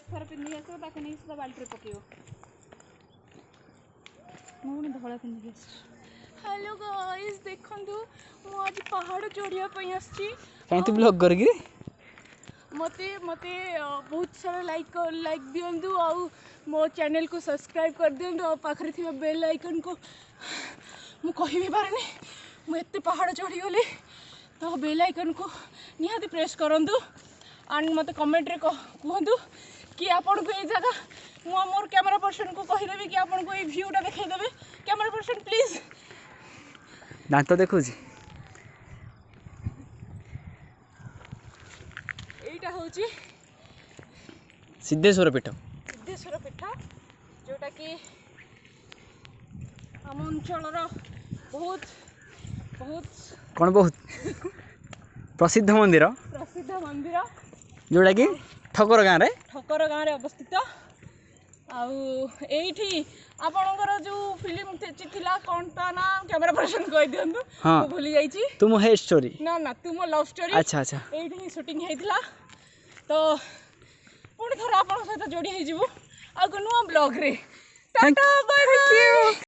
थर पिंधि आसो ताके नहीं सुधा बाल्टी पकेयो मुझे धला पिंधि आस। हेलो गाइस देखंतु मु आज पहाड़ चढ़िया पई आछि कहीं तू ब्लॉग कर मते मते बहुत सारा लाइक दियंतु आउ मो चैनल को सब्सक्राइब कर दियंतु आ पाखरे थिबा बेल आइकन को मु कहि भी पारनी मु एते पहाड़ चढ़ी गली तो बेल आइकन को निहाती प्रेस करंतु एंड मते कमेंट रे कहंतु कि आपन को ए जगह मु मोर कैमरा पर्सन को कहि देबे कि आपन को ए व्यूटा देखाई देबे कैमरा पर्सन प्लीज दांत देखो एटा होची सिद्धेश्वर पीठ जोटा कि आम अंचल बहुत बहुत कौन बहुत प्रसिद्ध मंदिर जोटा कि ठकर गाँव रे अवस्थित आठी आपणकर जो फिल्म थिला कौन ता ना कैमरा पर्सन कह दिंतु हाँ भूली जाइए तुम है स्टोरी ना ना तुम लव स्टोरी अच्छा अच्छा ये शूटिंग होता तो पुणी थर आप सहित जोड़ी हो नुआ ब्लॉग रे। Tata bye bye.